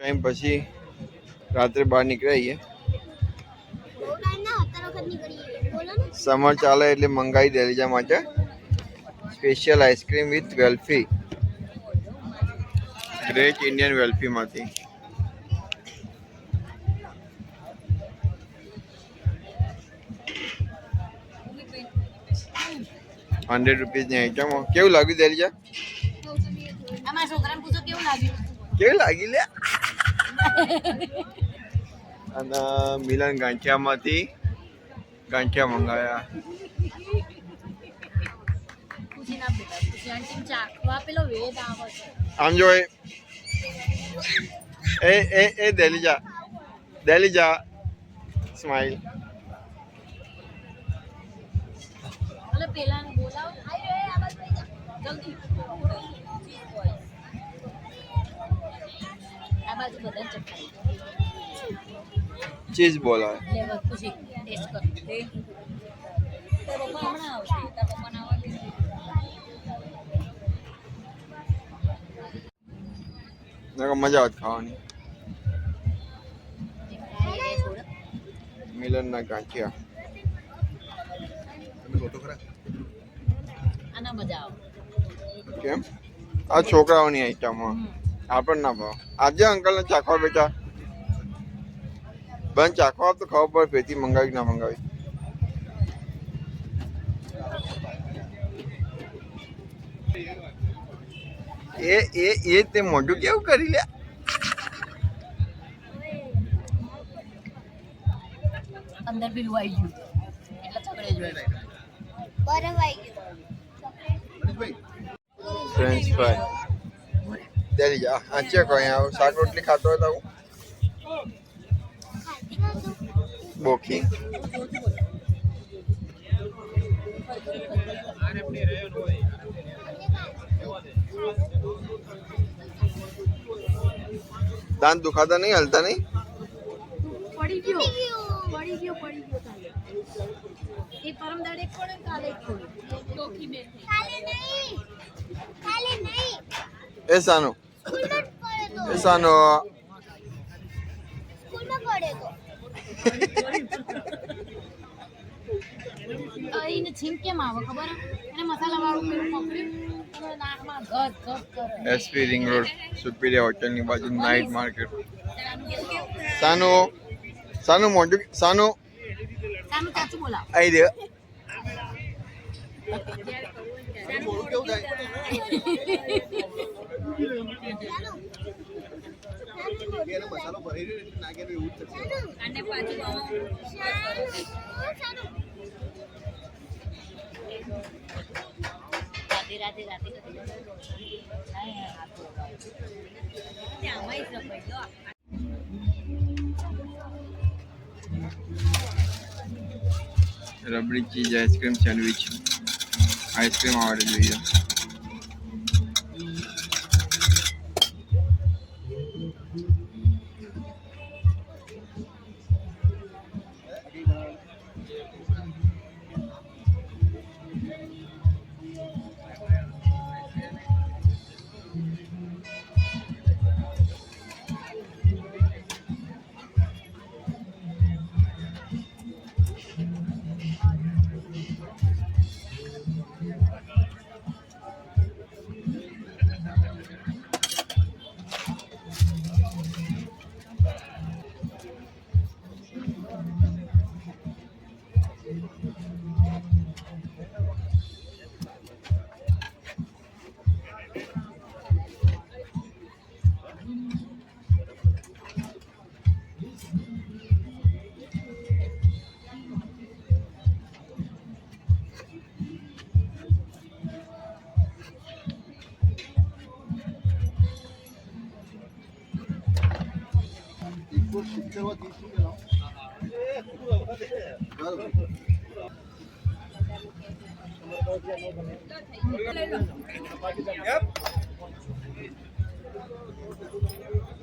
Time પછી રાત્રે બહાર નીકળ્યા સમર ચાલે એટલે મંગાઈ દેલીજા માટે સ્પેશિયલ આઈસ્ક્રીમ વિથ વેલ્ફી ગ્રેટ ઇન્ડિયન વેલ્ફી માંથી 100 રૂપિયા ની આઈટમ કેવું લાગ્યું દેલીજા અમારા છોકરાને પૂછો કેવું લાગી લે અને મિલન ગાંઠિયામાંથી ગાંઠિયા મંગાયા આમ જો એ દેલીજા સ્માઈલ चीज बोला मजा आवत खावानी मिलन ना गांठिया केम आ छोकराओनी आइटम आपन ना भाव आज अंकल ने चाखवा बेटा बन चाखवा अब तो खाओ पर पेटी मंगावी ना मंगावी ये ते मोटू केवुं करी ल्या अंदर भी आई गયું એટલે છકડે જોઈ બરફ આવી ગયું फ्रेंच फ्राई दे जा अच्छे को यहाँ साग रोटली खाते हो तो बोखी दांत दुखाता नहीं हलता नहीं पड़ी गयो एक परम दाड़े कोड़े काले कोड़े टोकी में काले नहीं ऐसा नो स्कूल में पढ़ेगो ઈને છીંકે માં આવે ખબર એને મસાલા વાળું પેલું પકડ્યું નાકમાં ગસ ગસ કરે SP ring road superior hotel ની બાજુ નાઈટ માર્કેટ સાનો મોટું સાનો ચાચુ બોલા આઈ દે બોલ કેવું થાય એને મસાલો ભરી રહ્યો એટલે નાગે એવું જ થશે કાંડે પાછું રાતે rabri cheese ice cream sandwich ice cream આવડે જોઈએ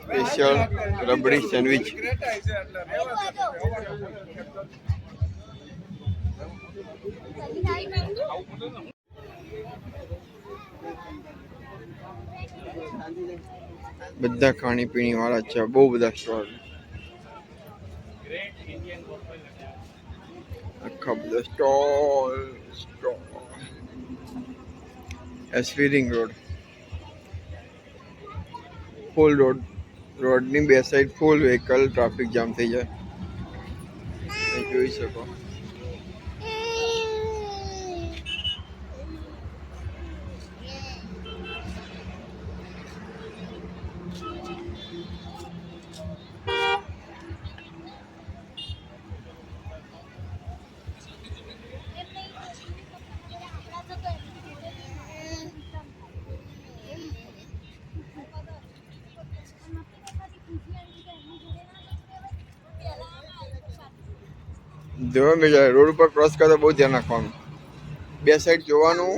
स्पेशल रबड़ी सैंडविच બધા ખાણીપીણી વાળા છે, બહુ બધા સ્ટોલ, આખા બધા સ્ટોલ. એસવી રિંગ રોડ, ફૂલ રોડની બે સાઈડ ફૂલ વ્હીકલ, ટ્રાફિક જામ થઈ જાય. તમે જોઈ શકો. જોવા મેં રોડ ઉપર ક્રોસ કરતા બહુ ધ્યાન રાખવાનું, બે સાઈડ જોવાનું,